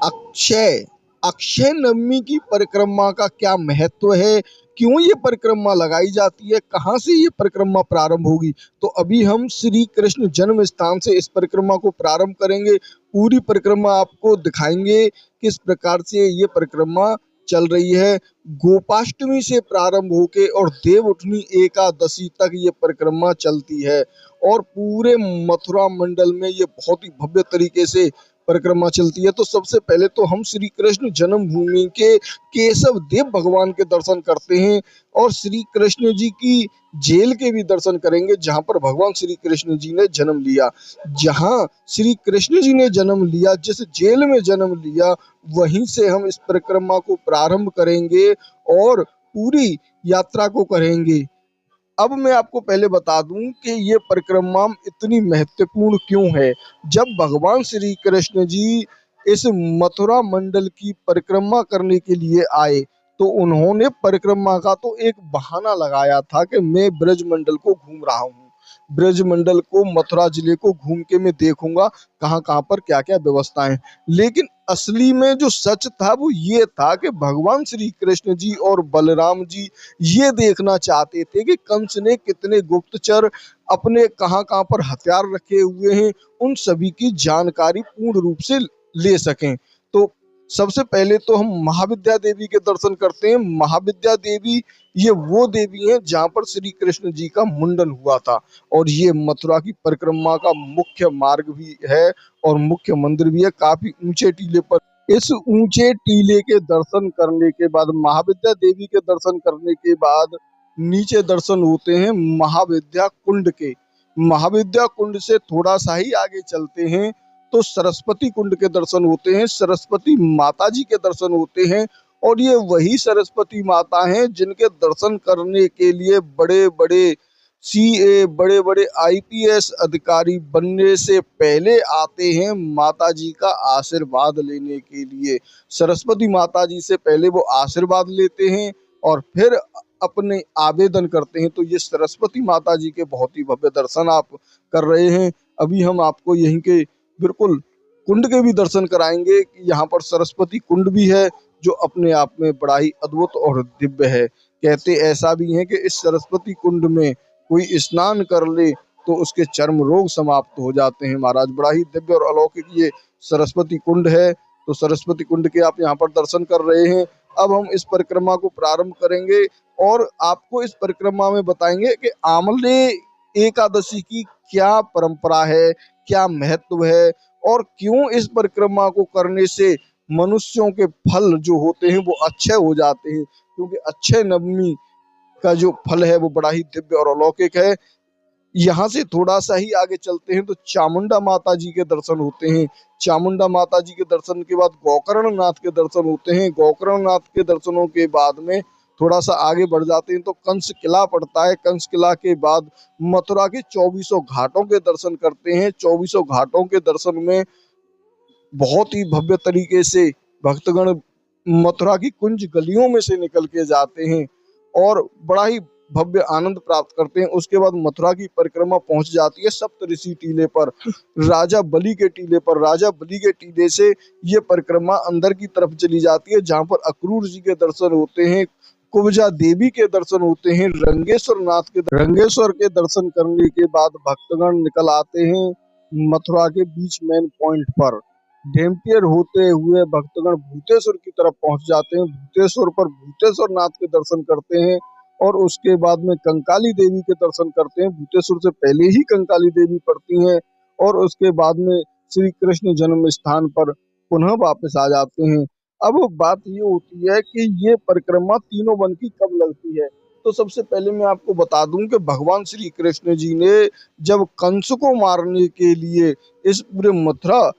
अक्षय अक्षय नवमी की परिक्रमा का क्या महत्व है? क्यों ये परिक्रमा लगाई जाती है? कहाँ से ये परिक्रमा प्रारंभ होगी? तो अभी हम श्री कृष्ण जन्म स्थान से इस परिक्रमा को प्रारंभ करेंगे। पूरी परिक्रमा आपको दिखाएंगे किस प्रकार से ये परिक्रमा चल रही है। गोपाष्टमी से प्रारंभ होके और देव उठनी एकादशी तक ये परिक्रमा चलती है और पूरे मथुरा मंडल में ये बहुत ही भव्य तरीके से परिक्रमा चलती है। तो सबसे पहले तो हम श्री कृष्ण जन्मभूमि के केशव देव भगवान के दर्शन करते हैं और श्री कृष्ण जी की जेल के भी दर्शन करेंगे जहां पर भगवान श्री कृष्ण जी ने जन्म लिया। जहां श्री कृष्ण जी ने जन्म लिया, जिस जेल में जन्म लिया, वहीं से हम इस परिक्रमा को प्रारंभ करेंगे और पूरी यात्रा को करेंगे। अब मैं आपको पहले बता दूं कि ये परिक्रमा इतनी महत्वपूर्ण क्यों है। जब भगवान श्री कृष्ण जी इस मथुरा मंडल की परिक्रमा करने के लिए आए तो उन्होंने परिक्रमा का तो एक बहाना लगाया था कि मैं ब्रज मंडल को घूम रहा हूँ, ब्रज मंडल को, मथुरा जिले को घूम के मैं देखूंगा कहाँ कहाँ पर क्या क्या व्यवस्थाएं। लेकिन असली में जो सच था वो ये था कि भगवान श्री कृष्ण जी और बलराम जी ये देखना चाहते थे कि कंस ने कितने गुप्तचर अपने कहाँ कहाँ पर हथियार रखे हुए हैं, उन सभी की जानकारी पूर्ण रूप से ले सकें। तो सबसे पहले तो हम महाविद्या देवी के दर्शन करते हैं। महाविद्या देवी ये वो देवी हैं जहाँ पर श्री कृष्ण जी का मुंडन हुआ था और ये मथुरा की परिक्रमा का मुख्य मार्ग भी है और मुख्य मंदिर भी है, काफी ऊंचे टीले पर। इस ऊंचे टीले के दर्शन करने के बाद, महाविद्या देवी के दर्शन करने के बाद नीचे दर्शन होते हैं महाविद्या कुंड के। महाविद्या कुंड से थोड़ा सा ही आगे चलते हैं तो सरस्वती कुंड के दर्शन होते हैं, सरस्वती माता जी के दर्शन होते हैं। और ये वही सरस्वती माता हैं जिनके दर्शन करने के लिए बड़े बड़े सीए, बड़े बड़े आईपीएस अधिकारी बनने से पहले आते हैं माता जी का आशीर्वाद लेने के लिए। सरस्वती माता जी से पहले वो आशीर्वाद लेते हैं और फिर अपने आवेदन करते हैं। तो ये सरस्वती माता जी के बहुत ही भव्य दर्शन आप कर रहे हैं। अभी हम आपको यहीं के बिल्कुल कुंड के भी दर्शन कराएंगे। यहाँ पर सरस्वती कुंड भी है जो अपने आप में बड़ा ही अद्भुत और दिव्य है। कहते ऐसा भी है कि इस सरस्वती कुंड में कोई स्नान कर ले तो उसके चर्म रोग समाप्त हो जाते हैं महाराज। बड़ा ही दिव्य और अलौकिक ये सरस्वती कुंड है। तो सरस्वती कुंड के आप यहाँ पर दर्शन कर रहे हैं। अब हम इस परिक्रमा को प्रारंभ करेंगे और आपको इस परिक्रमा में बताएंगे कि आमले एकादशी की क्या परंपरा है, क्या महत्व है और क्यों इस परिक्रमा को करने से मनुष्यों के फल जो होते हैं वो अच्छे हो जाते हैं। क्योंकि अक्षय नवमी का जो फल है वो बड़ा ही दिव्य और अलौकिक है। यहाँ से थोड़ा सा ही आगे चलते हैं तो चामुंडा माता जी के दर्शन होते हैं। चामुंडा माता जी के दर्शन के बाद गोकर्ण नाथ के दर्शन होते हैं। गोकर्ण नाथ के दर्शनों के बाद में थोड़ा सा आगे बढ़ जाते हैं तो कंस किला पड़ता है। कंस किला के बाद मथुरा के 2400 घाटों के दर्शन करते हैं। 2400 घाटों के दर्शन में बहुत ही भव्य तरीके से भक्तगण मथुरा की कुंज गलियों में से निकल के जाते हैं और बड़ा ही भव्य आनंद प्राप्त करते हैं। उसके बाद मथुरा की परिक्रमा पहुंच जाती है सप्तऋषि टीले पर, राजा बलि के टीले पर। राजा बलि के टीले से ये परिक्रमा अंदर की तरफ चली जाती है जहां पर अक्रूर जी के दर्शन होते हैं, कुब्जा देवी के दर्शन होते हैं, रंगेश्वर के दर्शन करने के बाद भक्तगण निकल आते हैं मथुरा के बीच मेन पॉइंट पर। डेम्पियर होते हुए भक्तगण भूतेश्वर की तरफ पहुंच जाते हैं। भूतेश्वर पर भूतेश्वर नाथ के दर्शन करते हैं और उसके बाद में कंकाली देवी के दर्शन करते हैं। भूतेश्वर से पहले ही कंकाली देवी पड़ती हैं और उसके बाद में श्री कृष्ण जन्म स्थान पर पुनः वापस आ जाते हैं। अब बात ये होती है कि ये परिक्रमा तीनों वन की कब लगती है। तो सबसे पहले मैं आपको बता दूं कि भगवान श्री कृष्ण जी ने जब कंस को मारने के लिए इस पूरे मथुरा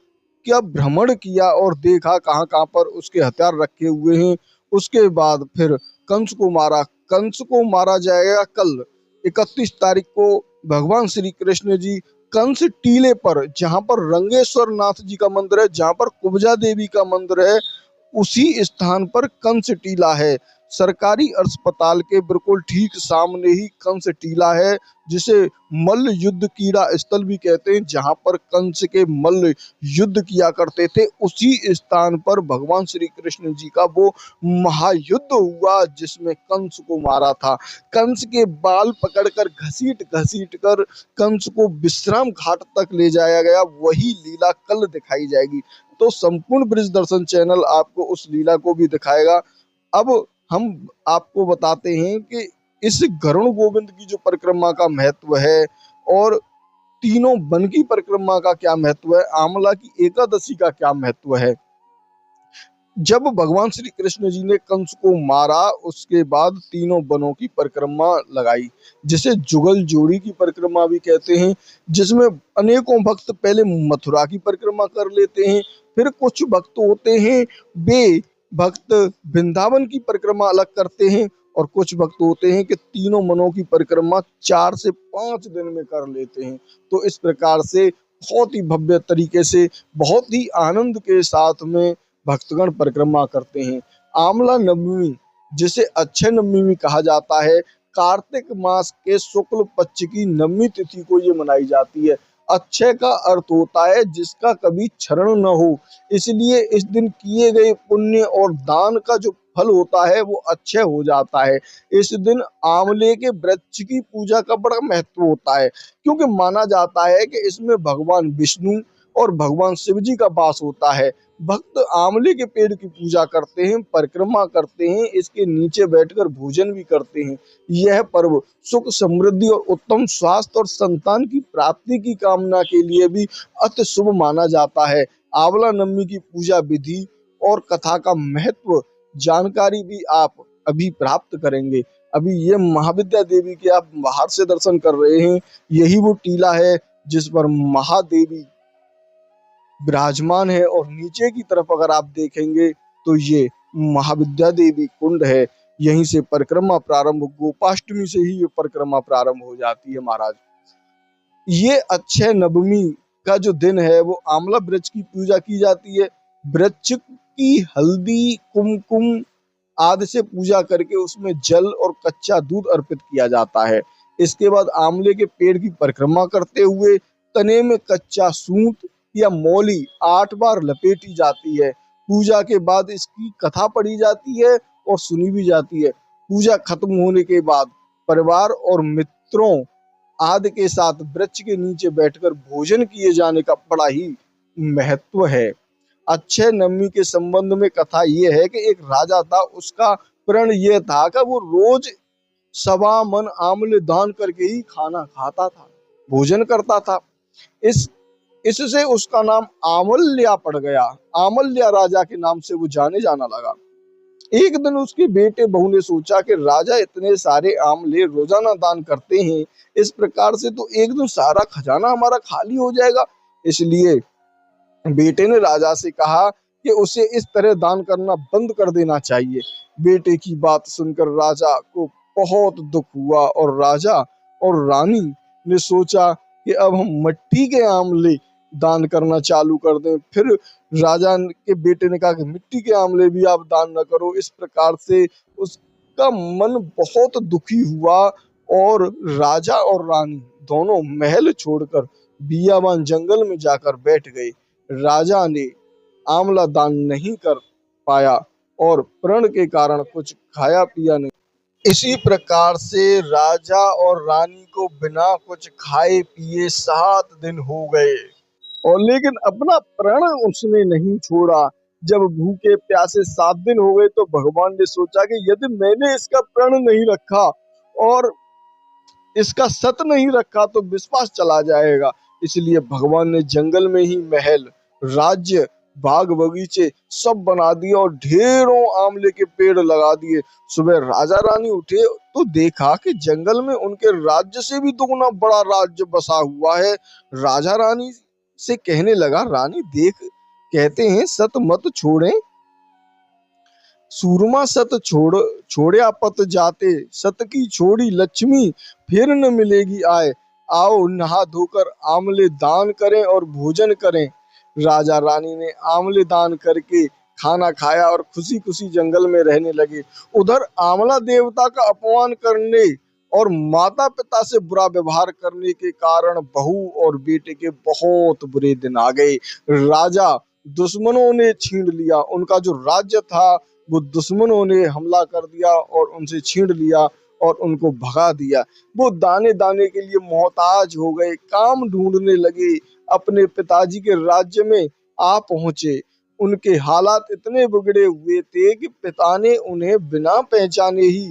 क्या भ्रमण किया और देखा कहाँ कहाँ पर उसके हथियार रखे हुए हैं, उसके बाद फिर कंस को मारा। कंस को मारा जाएगा कल 31 तारीख को। भगवान श्री कृष्ण जी कंस टीले पर, जहां पर रंगेश्वर नाथ जी का मंदिर है, जहां पर कुब्जा देवी का मंदिर है, उसी स्थान पर कंस टीला है। सरकारी अस्पताल के बिल्कुल ठीक सामने ही कंस टीला है, जिसे मल्ल युद्ध क्रीड़ा स्थल भी कहते हैं, जहां पर कंस के मल्ल युद्ध किया करते थे। उसी स्थान पर भगवान श्री कृष्ण जी का वो महायुद्ध हुआ जिसमें कंस को मारा था। कंस के बाल पकड़कर घसीट घसीट कर कंस को विश्राम घाट तक ले जाया गया। वही लीला कल दिखाई जाएगी। तो संपूर्ण ब्रिज दर्शन चैनल आपको उस लीला को भी दिखाएगा। अब हम आपको बताते हैं कि इस गरुड़ गोविंद की जो परिक्रमा का महत्व है और तीनों वन की परिक्रमा का क्या महत्व है, आंवला की एकादशी का क्या महत्व है। जब भगवान श्री कृष्ण जी ने कंस को मारा, उसके बाद तीनों वनों की परिक्रमा लगाई, जिसे जुगल जोड़ी की परिक्रमा भी कहते हैं, जिसमें अनेकों भक्त पहले मथुरा की परिक्रमा कर लेते हैं, फिर कुछ भक्त होते हैं वे भक्त वृंदावन की परिक्रमा अलग करते हैं, और कुछ भक्त होते हैं कि तीनों वनों की परिक्रमा 4 से 5 दिन में कर लेते हैं। तो इस प्रकार से बहुत ही भव्य तरीके से, बहुत ही आनंद के साथ में भक्तगण परिक्रमा करते हैं। आंवला नवमी, जिसे अक्षय नवमी भी कहा जाता है, कार्तिक मास के शुक्ल पक्ष की नवमी तिथि को ये मनाई जाती है। अक्षय का अर्थ होता है जिसका कभी क्षरण न हो, इसलिए इस दिन किए गए पुण्य और दान का जो फल होता है वो अक्षय हो जाता है। इस दिन आंवले के वृक्ष की पूजा का बड़ा महत्व होता है, क्योंकि माना जाता है कि इसमें भगवान विष्णु और भगवान शिव जी का वास होता है। भक्त आंवले के पेड़ की पूजा करते हैं, परिक्रमा करते हैं, इसके नीचे बैठकर भोजन भी करते हैं। यह पर्व सुख समृद्धि और उत्तम स्वास्थ्य और संतान की प्राप्ति की कामना के लिए भी अति शुभ माना जाता है। आंवला नवमी की पूजा विधि और कथा का महत्व जानकारी भी आप अभी प्राप्त करेंगे। अभी ये महाविद्या देवी के आप बाहर से दर्शन कर रहे हैं, यही वो टीला है जिस पर महादेवी विराजमान है, और नीचे की तरफ अगर आप देखेंगे तो ये महाविद्या देवी कुंड है। यहीं से परिक्रमा प्रारंभ, गोपाष्टमी से ही ये परिक्रमा प्रारंभ हो जाती है महाराज। ये अक्षय नवमी का जो दिन है वो आंवला वृक्ष की पूजा की जाती है। वृक्ष की हल्दी कुमकुम आदि से पूजा करके उसमें जल और कच्चा दूध अर्पित किया जाता है। इसके बाद आंवले के पेड़ की परिक्रमा करते हुए तने में कच्चा सूत या मौली 8 बार लपेटी जाती है। पूजा के बाद इसकी कथा पढ़ी जाती है और सुनी भी जाती है। पूजा खत्म होने के बाद परिवार और मित्रों आदि के साथ वृक्ष के नीचे बैठकर भोजन किए जाने का बड़ा ही महत्व है। अक्षय नवमी के संबंध में कथा ये है कि एक राजा था, उसका प्रण ये था कि वो रोज सवा मन आंवले दान करके ही खाना खाता था, भोजन करता था। इस इससे उसका नाम आंवल्या पड़ गया। आंवल्या राजा के नाम से वो जाने जाना लगा। एक दिन उसके बेटे बहू ने सोचा कि राजा इतने सारे आंवले रोजाना दान करते हैं, इस प्रकार से तो एक दिन सारा खजाना हमारा खाली हो जाएगा। इसलिए बेटे ने राजा से कहा कि उसे इस तरह दान करना बंद कर देना चाहिए। बेटे की बात सुनकर राजा को बहुत दुख हुआ, और राजा और रानी ने सोचा कि अब हम मिट्टी के आंवले दान करना चालू कर दें। फिर राजा के बेटे ने कहा कि मिट्टी के आंवले भी आप दान न करो। इस प्रकार से उसका मन बहुत दुखी हुआ, और राजा और रानी दोनों महल छोड़कर बियाबान जंगल में जाकर बैठ गए। राजा ने आंवला दान नहीं कर पाया और प्रण के कारण कुछ खाया पिया नहीं। इसी प्रकार से राजा और रानी को बिना कुछ खाए पिए 7 दिन हो गए, और लेकिन अपना प्रण उसने नहीं छोड़ा। जब भूखे प्यासे 7 दिन हो गए तो भगवान ने सोचा कि यदि मैंने इसका प्रण नहीं रखा और इसका सत नहीं रखा तो विश्वास चला जाएगा। इसलिए भगवान ने जंगल में ही महल, राज्य, बाग बगीचे सब बना दिए और ढेरों आंवले के पेड़ लगा दिए। सुबह राजा रानी उठे तो देखा कि जंगल में उनके राज्य से भी दुगना बड़ा राज्य बसा हुआ है। राजा रानी से कहने लगा, रानी देख, कहते हैं सत मत छोड़ें, सूरमा सत छोड़े पत जाते, सत की छोड़ी लक्ष्मी फिर न मिलेगी आए। आओ नहा धोकर आंवले दान करें और भोजन करें। राजा रानी ने आंवले दान करके खाना खाया और खुशी खुशी जंगल में रहने लगे। उधर आंवला देवता का अपमान करने और माता पिता से बुरा व्यवहार करने के कारण बहू और बेटे के बहुत बुरे दिन आ गए। राजा दुश्मनों ने छीन लिया, उनका जो राज्य था वो दुश्मनों ने हमला कर दिया और उनसे छीन लिया और उनको भगा दिया। वो दाने दाने के लिए मोहताज हो गए, काम ढूंढने लगे, अपने पिताजी के राज्य में आ पहुंचे। उनके हालात इतने बिगड़े हुए थे कि पिता ने उन्हें बिना पहचाने ही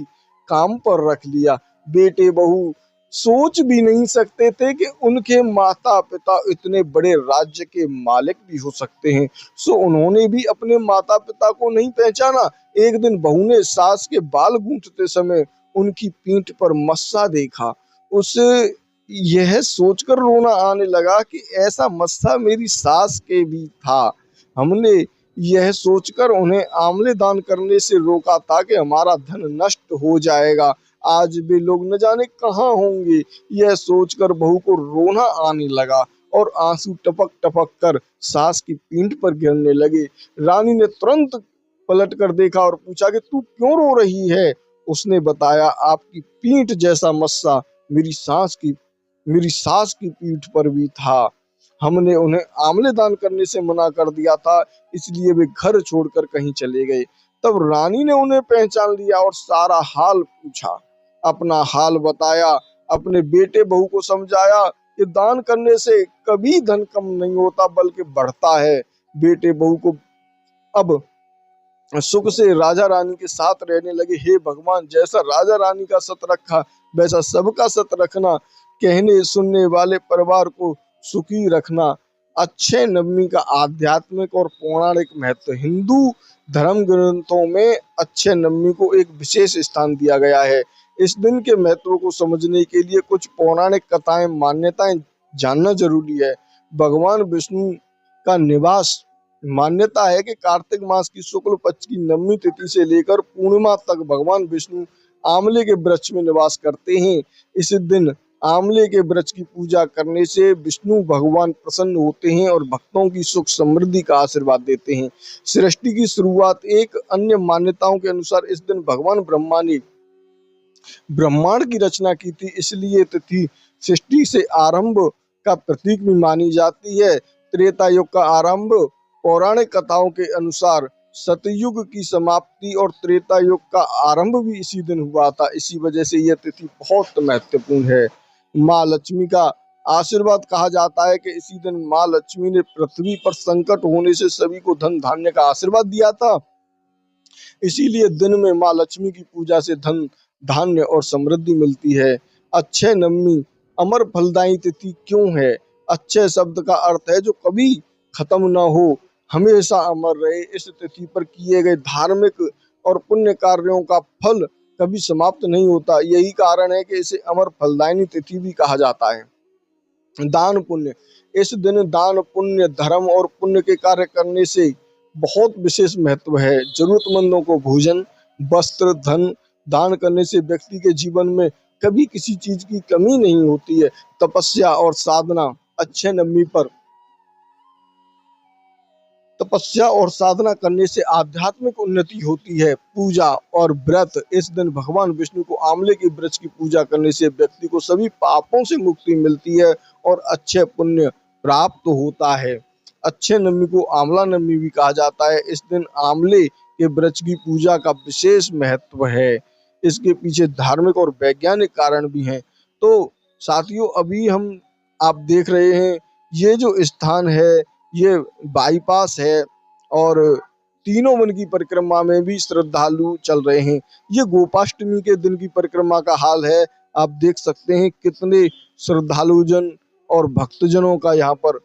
काम पर रख लिया। बेटे बहू सोच भी नहीं सकते थे कि उनके माता पिता इतने बड़े राज्य के मालिक भी हो सकते हैं। सो उन्होंने भी अपने माता पिता को नहीं पहचाना। एक दिन बहू ने सास के बाल गूंथते समय उनकी पीठ पर मस्सा देखा। उसे यह सोचकर रोना आने लगा कि ऐसा मस्सा मेरी सास के भी था। हमने यह सोचकर उन्हें आंवले दान करने से रोका था कि हमारा धन नष्ट हो जाएगा, आज वे लोग न जाने कहाँ होंगे। यह सोचकर बहू को रोना आने लगा और आंसू टपक टपक कर सास की पीठ पर गिरने लगे। रानी ने तुरंत पलट कर देखा और पूछा कि तू क्यों रो रही है? उसने बताया, आपकी पीठ जैसा मस्सा मेरी सास की पीठ पर भी था। हमने उन्हें आंवले दान करने से मना कर दिया था, इसलिए वे घर छोड़कर कहीं चले गए। तब रानी ने उन्हें पहचान लिया और सारा हाल पूछा, अपना हाल बताया, अपने बेटे बहू को समझाया कि दान करने से कभी धन कम नहीं होता बल्कि बढ़ता है। बेटे बहू को अब सुख से राजा रानी के साथ रहने लगे। हे भगवान, जैसा राजा रानी का सत रखा वैसा सबका सत रखना, कहने सुनने वाले परिवार को सुखी रखना। अक्षय नवमी का आध्यात्मिक और पौराणिक महत्व। हिंदू धर्म ग्रंथों में अक्षय नवमी को एक विशेष स्थान दिया गया है। इस दिन के महत्व को समझने के लिए कुछ पौराणिक कथाएं मान्यताएं जानना जरूरी है। भगवान विष्णु का निवास। मान्यता है कि कार्तिक मास की शुक्ल पक्ष की नवमी तिथि से लेकर पूर्णिमा तक भगवान विष्णु आंवले के वृक्ष में निवास करते हैं। इस दिन आंवले के वृक्ष की पूजा करने से विष्णु भगवान प्रसन्न होते हैं और भक्तों की सुख समृद्धि का आशीर्वाद देते हैं। सृष्टि की शुरुआत। एक अन्य मान्यताओं के अनुसार इस दिन भगवान ब्रह्मा ने ब्रह्मांड की रचना की थी, इसलिए तिथि सृष्टि से आरंभ का प्रतीक भी मानी जाती है। त्रेता युग का आरंभ। पौराणिक कथाओं के अनुसार सतयुग की समाप्ति और त्रेता युग का आरंभ भी इसी दिन हुआ था, इसी वजह से यह तिथि बहुत महत्वपूर्ण है। माँ लक्ष्मी का आशीर्वाद। कहा जाता है कि इसी दिन माँ लक्ष्मी ने पृथ्वी पर संकट होने से सभी को धन धान्य का आशीर्वाद दिया था, इसीलिए दिन में माँ लक्ष्मी की पूजा से धन धान्य और समृद्धि मिलती है। अक्षय नवमी अमर फलदायी तिथि क्यों है? अक्षय शब्द का अर्थ है जो कभी खत्म न हो, हमेशा अमर रहे। इस तिथि पर किए गए धार्मिक और पुण्य कार्यों का फल कभी समाप्त नहीं होता, यही कारण है कि इसे अमर फलदायिनी तिथि भी कहा जाता है। दान पुण्य। इस दिन दान पुण्य, धर्म और पुण्य के कार्य करने से बहुत विशेष महत्व है। जरूरतमंदों को भोजन, वस्त्र, धन दान करने से व्यक्ति के जीवन में कभी किसी चीज की कमी नहीं होती है। तपस्या और साधना। अक्षय नवमी पर तपस्या और साधना करने से आध्यात्मिक उन्नति होती है। पूजा और व्रत। इस दिन भगवान विष्णु को आंवले के वृक्ष की पूजा करने से व्यक्ति को सभी पापों से मुक्ति मिलती है और अक्षय पुण्य प्राप्त होता है। अक्षय नवमी को आंवला नवमी भी कहा जाता है। इस दिन आंवले के वृक्ष की पूजा का विशेष महत्व है। इसके पीछे धार्मिक और वैज्ञानिक कारण भी हैं। तो साथियों, अभी हम आप देख रहे हैं ये जो स्थान है ये बाईपास है और तीनों वन की परिक्रमा में भी श्रद्धालु चल रहे हैं। ये गोपाष्टमी के दिन की परिक्रमा का हाल है। आप देख सकते हैं कितने श्रद्धालुजन और भक्तजनों का यहाँ पर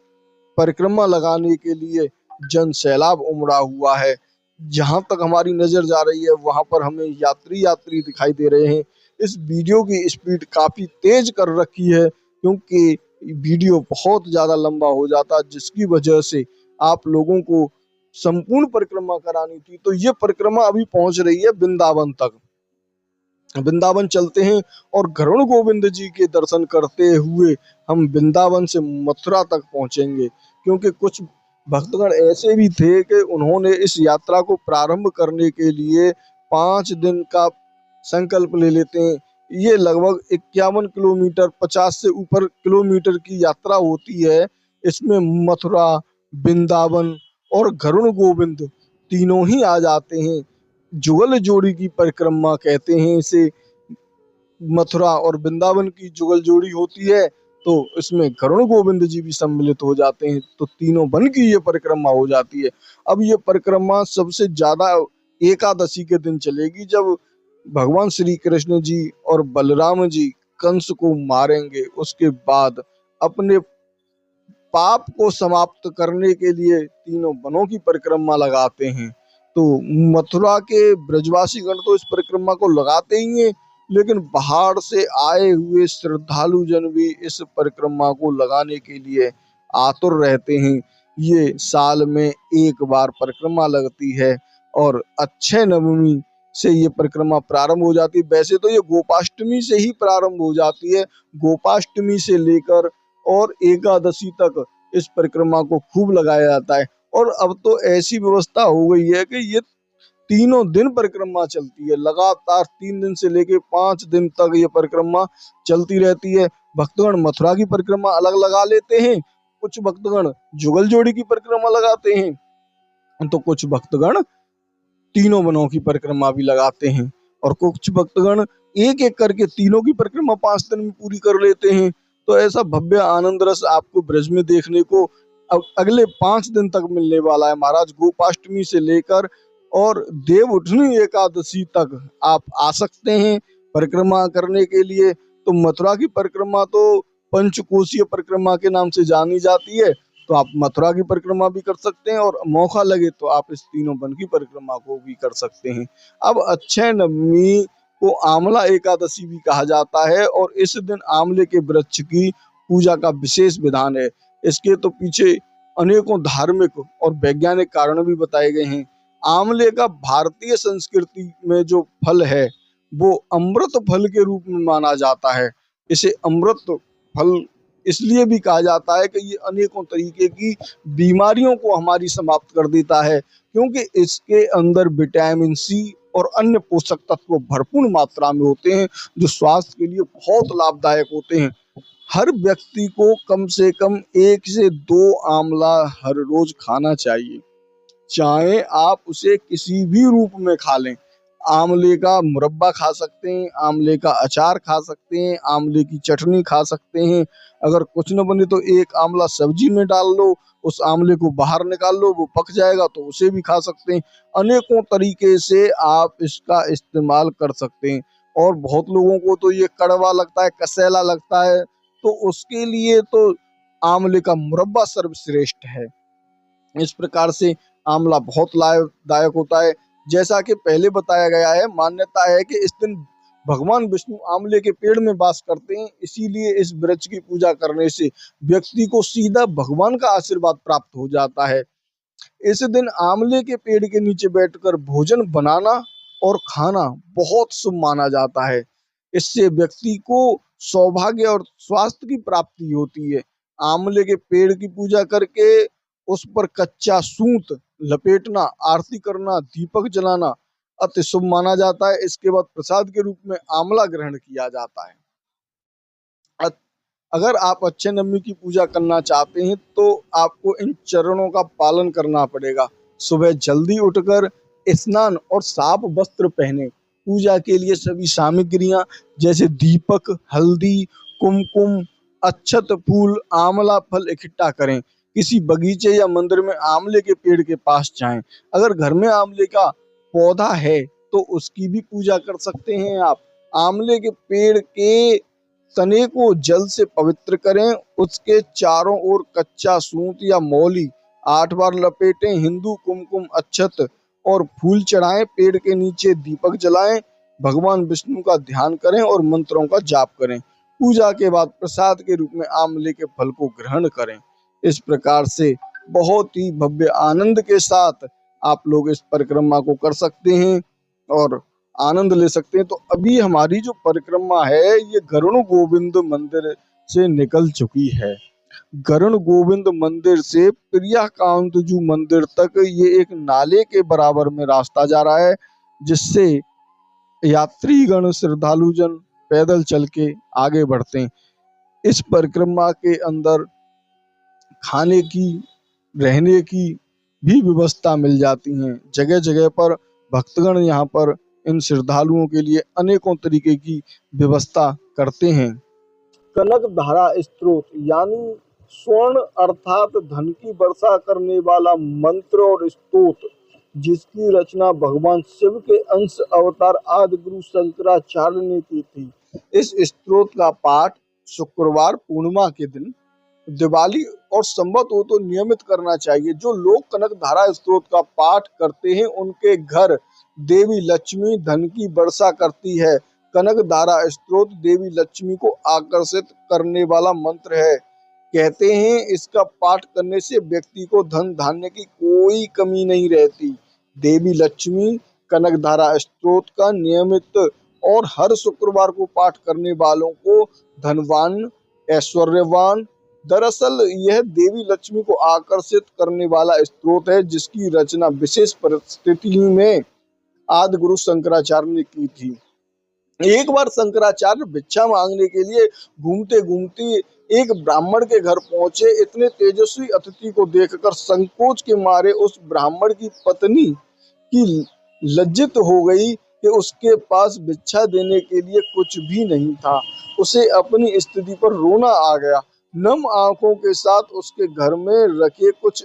परिक्रमा लगाने के लिए जन सैलाब उमड़ा हुआ है। जहां तक हमारी नजर जा रही है वहां पर हमें यात्री दिखाई दे रहे हैं। इस वीडियो की स्पीड काफी तेज कर रखी है क्योंकि वीडियो बहुत ज्यादा लंबा हो जाता, जिसकी वजह से आप लोगों को संपूर्ण परिक्रमा करानी थी। तो ये परिक्रमा अभी पहुंच रही है वृंदावन तक। वृंदावन चलते हैं और गरुड़ गोविंद जी के दर्शन करते हुए हम वृंदावन से मथुरा तक पहुंचेंगे, क्योंकि कुछ भक्तगण ऐसे भी थे कि उन्होंने इस यात्रा को प्रारंभ करने के लिए 5 दिन का संकल्प ले लेते हैं। ये लगभग 51 किलोमीटर 50 से ऊपर किलोमीटर की यात्रा होती है। इसमें मथुरा, वृंदावन और गरुड़ गोविंद तीनों ही आ जाते हैं। जुगल जोड़ी की परिक्रमा कहते हैं इसे। मथुरा और वृंदावन की जुगल जोड़ी होती है, तो इसमें गरुड़ गोविंद जी भी सम्मिलित हो जाते हैं, तो तीनों वन की ये परिक्रमा हो जाती है। अब ये परिक्रमा सबसे ज्यादा एकादशी के दिन चलेगी, जब भगवान श्री कृष्ण जी और बलराम जी कंस को मारेंगे। उसके बाद अपने पाप को समाप्त करने के लिए तीनों वनों की परिक्रमा लगाते हैं। तो मथुरा के ब्रजवासी गण तो इस परिक्रमा को लगाते ही हैं, लेकिन बाहर से आए हुए श्रद्धालु जन भी इस परिक्रमा को लगाने के लिए आतुर रहते हैं। ये साल में एक बार परिक्रमा लगती है और अक्षय नवमी से ये परिक्रमा प्रारंभ हो जाती है। वैसे तो ये गोपाष्टमी से ही प्रारंभ हो जाती है। गोपाष्टमी से लेकर और एकादशी तक इस परिक्रमा को खूब लगाया जाता है। और अब तो ऐसी व्यवस्था हो गई है कि ये तीनों दिन परिक्रमा चलती है, लगातार 3 दिन से लेके 5 दिन तक ये परिक्रमा चलती रहती है। भक्तगण मथुरा की परिक्रमा अलग लगा लेते हैं, कुछ भक्तगण जुगल जोड़ी की परिक्रमा लगाते हैं, तो कुछ भक्तगण तीनों वनों की परिक्रमा भी लगाते हैं, और कुछ भक्तगण एक एक करके तीनों की परिक्रमा 5 दिन में पूरी कर लेते हैं। तो ऐसा भव्य आनंद रस आपको ब्रज में देखने को अगले 5 दिन तक मिलने वाला है महाराज। गोपाष्टमी से लेकर और देव उठनी एकादशी तक आप आ सकते हैं परिक्रमा करने के लिए। तो मथुरा की परिक्रमा तो पंचकोशीय परिक्रमा के नाम से जानी जाती है, तो आप मथुरा की परिक्रमा भी कर सकते हैं, और मौका लगे तो आप इस तीनों वन की परिक्रमा को भी कर सकते हैं। अब अक्षय नवमी को आंवला एकादशी भी कहा जाता है, और इस दिन आंवले के वृक्ष की पूजा का विशेष विधान है। इसके तो पीछे अनेकों धार्मिक और वैज्ञानिक कारण भी बताए गए हैं। आंवले का भारतीय संस्कृति में जो फल है वो अमृत फल के रूप में माना जाता है। इसे अमृत फल इसलिए भी कहा जाता है कि ये अनेकों तरीके की बीमारियों को हमारी समाप्त कर देता है, क्योंकि इसके अंदर विटामिन सी और अन्य पोषक तत्व भरपूर मात्रा में होते हैं, जो स्वास्थ्य के लिए बहुत लाभदायक होते हैं। हर व्यक्ति को कम से कम 1 से 2 आंवला हर रोज खाना चाहिए, चाहे आप उसे किसी भी रूप में खा लें। आंवले का मुरब्बा खा सकते हैं, आंवले का अचार खा सकते हैं, आंवले की चटनी खा सकते हैं। अगर कुछ न बने तो एक आंवला सब्जी में डाल लो, उस आंवले को बाहर निकाल लो, वो पक जाएगा तो उसे भी खा सकते हैं। अनेकों तरीके से आप इसका इस्तेमाल कर सकते हैं। और बहुत लोगों को तो ये कड़वा लगता है, कसैला लगता है, तो उसके लिए तो आंवले का मुरब्बा सर्वश्रेष्ठ है। इस प्रकार से आंवला बहुत लाभदायक होता है। जैसा कि पहले बताया गया है, मान्यता है कि इस दिन भगवान विष्णु आंवले के पेड़ में वास करते हैं, इसीलिए इस वृक्ष की पूजा करने से व्यक्ति को सीधा भगवान का आशीर्वाद प्राप्त हो जाता है। इस दिन आंवले के पेड़ के नीचे बैठकर भोजन बनाना और खाना बहुत शुभ माना जाता है। इससे व्यक्ति को सौभाग्य और स्वास्थ्य की प्राप्ति होती है। आंवले के पेड़ की पूजा करके उस पर कच्चा सूत लपेटना, आरती करना, दीपक जलाना अति शुभ माना जाता है। इसके बाद प्रसाद के रूप में आंवला ग्रहण किया जाता है। अगर आप अक्षय नवमी की पूजा करना चाहते हैं तो आपको इन चरणों का पालन करना पड़ेगा। सुबह जल्दी उठकर स्नान और साफ वस्त्र पहने, पूजा के लिए सभी सामग्रियां जैसे दीपक, हल्दी, कुमकुम, अक्षत, फूल, आंवला फल इकट्ठा करें। किसी बगीचे या मंदिर में आंवले के पेड़ के पास जाएं। अगर घर में आंवले का पौधा है तो उसकी भी पूजा कर सकते हैं आप। आंवले के पेड़ के तने को जल से पवित्र करें, उसके चारों ओर कच्चा सूत या मौली 8 बार लपेटें, हिंदू कुमकुम, अक्षत और फूल चढ़ाएं, पेड़ के नीचे दीपक जलाएं, भगवान विष्णु का ध्यान करें और मंत्रों का जाप करें। पूजा के बाद प्रसाद के रूप में आंवले के फल को ग्रहण करें। इस प्रकार से बहुत ही भव्य आनंद के साथ आप लोग इस परिक्रमा को कर सकते हैं और आनंद ले सकते हैं। तो अभी हमारी जो परिक्रमा है ये गरुड़ गोविंद मंदिर से निकल चुकी है। गरुण गोविंद मंदिर से प्रियाकांतजू मंदिर तक ये एक नाले के बराबर में रास्ता जा रहा है, जिससे यात्रीगण श्रद्धालुजन पैदल चल के आगे बढ़ते हैं। इस परिक्रमा के अंदर खाने की, रहने की भी व्यवस्था मिल जाती हैं। जगह जगह पर भक्तगण यहाँ पर इन श्रद्धालुओं के लिए अनेकों तरीके की व्यवस्था करते हैं। कनक धारा स्त्रोत यानी स्वर्ण अर्थात धन की वर्षा करने वाला मंत्र और स्तोत्र, जिसकी रचना भगवान शिव के अंश अवतार आदि गुरु शंकराचार्य ने की थी। इस स्तोत्र का पाठ शुक्रवार पूर्णिमा के दिन, दिवाली और संवत हो तो नियमित करना चाहिए। जो लोग कनक धारा स्तोत्र का पाठ करते हैं उनके घर देवी लक्ष्मी धन की वर्षा करती है। कनक धारा स्तोत्र देवी लक्ष्मी को आकर्षित करने वाला मंत्र है। कहते हैं इसका पाठ करने से व्यक्ति को धन धान्य की कोई कमी नहीं रहती। देवी लक्ष्मी कनक धारा स्तोत्र का नियमित और हर शुक्रवार को पाठ करने वालों को धनवान, ऐश्वर्यवान। दरअसल यह देवी लक्ष्मी को आकर्षित करने वाला स्तोत्र है, जिसकी रचना विशेष परिस्थिति में आदि गुरु शंकराचार्य ने की थी। एक बार शंकराचार्य भिक्षा मांगने के लिए घूमते घूमते एक ब्राह्मण के घर पहुंचे। इतने तेजस्वी अतिथि को देखकर संकोच के मारे उस ब्राह्मण की पत्नी की लज्जित हो गई कि उसके पास भिक्षा देने के लिए कुछ भी नहीं था। उसे अपनी स्थिति पर रोना आ गया। नम आंखों के साथ उसके घर में रखे कुछ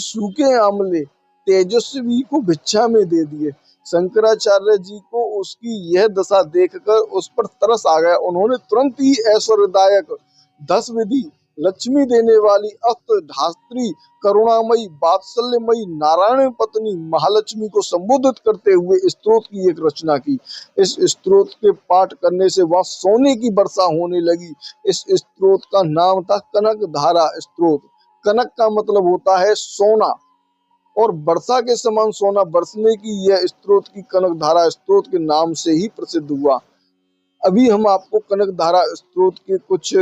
सूखे आमले तेजस्वी को भिक्षा में दे दिए। शंकराचार्य जी को उसकी यह दशा देखकर उस पर तरस आ गया। उन्होंने तुरंत ही ऐश्वर्यदायक, दस विधि, लक्ष्मी देने वाली, अष्टधात्री, करुणामयी, वात्सल्यमयी नारायण पत्नी महालक्ष्मी को संबोधित करते हुए स्तोत्र की एक रचना की। इस स्तोत्र के पाठ करने से वहां सोने की वर्षा होने लगी। इस स्तोत्र का नाम था कनक धारा स्तोत्र। कनक का मतलब होता है सोना और वर्षा के समान सोना बरसने की यह स्तोत्र की कनक धारा स्तोत्र के नाम से ही प्रसिद्ध हुआ। अभी हम आपको कनक धारा स्तोत्र के कुछ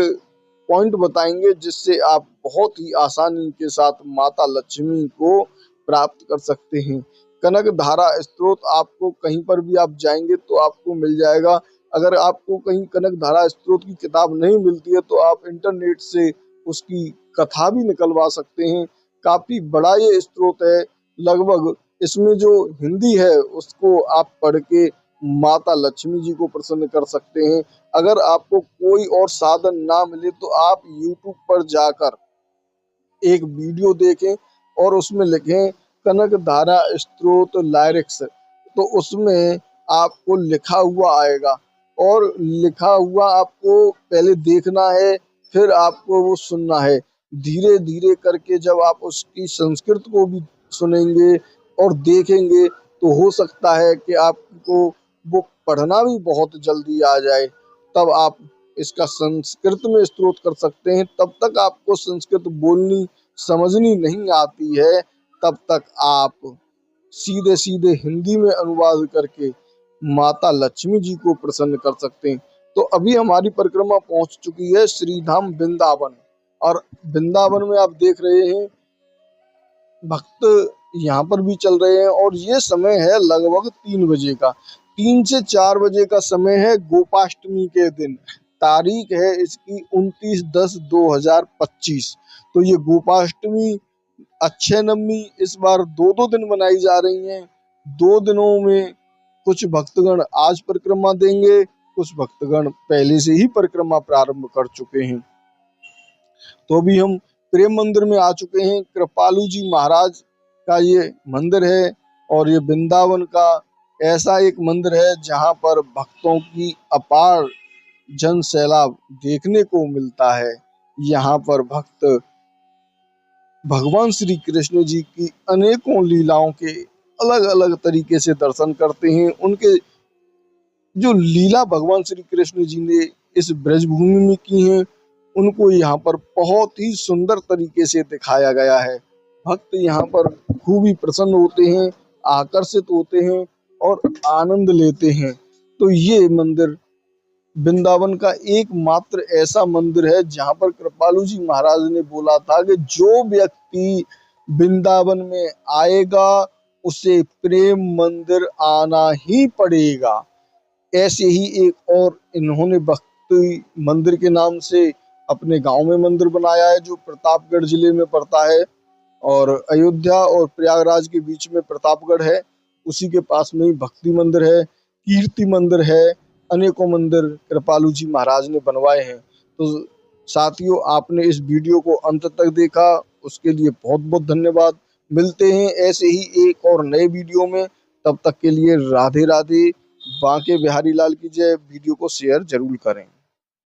पॉइंट बताएंगे, जिससे आप बहुत ही आसानी के साथ माता लक्ष्मी को प्राप्त कर सकते हैं। कनक धारा स्तोत्र आपको कहीं पर भी आप जाएंगे तो आपको मिल जाएगा। अगर आपको कहीं कनक धारा स्तोत्र की किताब नहीं मिलती है तो आप इंटरनेट से उसकी कथा भी निकलवा सकते हैं। काफी बड़ा ये स्तोत्र है। लगभग इसमें जो हिंदी है उसको आप पढ़ के माता लक्ष्मी जी को प्रसन्न कर सकते हैं। अगर आपको कोई और साधन ना मिले तो आप YouTube पर जाकर एक वीडियो देखें और उसमें लिखें कनक धारा स्तोत्र लिरिक्स, तो उसमें आपको लिखा हुआ आएगा और लिखा हुआ आपको पहले देखना है, फिर आपको वो सुनना है। धीरे धीरे करके जब आप उसकी संस्कृत को भी सुनेंगे और देखेंगे तो हो सकता है कि आपको वो पढ़ना भी बहुत जल्दी आ जाए। तब आप इसका संस्कृत में स्तोत्र कर सकते हैं। तब तक आपको संस्कृत बोलनी समझनी नहीं आती है, तब तक आप सीधे सीधे हिंदी में अनुवाद करके माता लक्ष्मी जी को प्रसन्न कर सकते हैं। तो अभी हमारी परिक्रमा पहुंच चुकी है श्रीधाम वृंदावन, और वृंदावन में आप देख रहे हैं भक्त यहाँ पर भी चल रहे हैं। और ये समय है लगभग 3 बजे का। 3 से 4 बजे का समय है गोपाष्टमी के दिन। तारीख है इसकी 29/10/2025। तो ये गोपाष्टमी, अक्षय नवमी इस बार 2-2 दिन मनाई जा रही हैं। 2 दिनों में कुछ भक्तगण आज परिक्रमा देंगे, कुछ भक्तगण पहले से ही परिक्रमा प्रारंभ कर चुके हैं। तो अभी हम प्रेम मंदिर में आ चुके हैं। कृपालु जी महाराज का ये मंदिर है और ये वृंदावन का ऐसा एक मंदिर है जहाँ पर भक्तों की अपार जन सैलाब देखने को मिलता है। यहाँ पर भक्त भगवान श्री कृष्ण जी की अनेकों लीलाओं के अलग अलग तरीके से दर्शन करते हैं। उनके जो लीला भगवान श्री कृष्ण जी ने इस ब्रजभूमि में की हैं, उनको यहाँ पर बहुत ही सुंदर तरीके से दिखाया गया है। भक्त यहाँ पर खूब ही प्रसन्न होते हैं, आकर्षित होते हैं और आनंद लेते हैं। तो ये मंदिर वृंदावन का एकमात्र ऐसा मंदिर है जहां पर कृपालु जी महाराज ने बोला था कि जो व्यक्ति वृंदावन में आएगा उसे प्रेम मंदिर आना ही पड़ेगा। ऐसे ही एक और इन्होंने भक्ति मंदिर के नाम से अपने गांव में मंदिर बनाया है जो प्रतापगढ़ जिले में पड़ता है, और अयोध्या और प्रयागराज के बीच में प्रतापगढ़ है, उसी के पास में ही भक्ति मंदिर है, कीर्ति मंदिर है। अनेकों मंदिर कृपालु जी महाराज ने बनवाए हैं। तो साथियों, आपने इस वीडियो को अंत तक देखा, उसके लिए बहुत बहुत धन्यवाद। मिलते हैं ऐसे ही एक और नए वीडियो में, तब तक के लिए राधे राधे। बांके बिहारी लाल की जय। वीडियो को शेयर जरूर करें।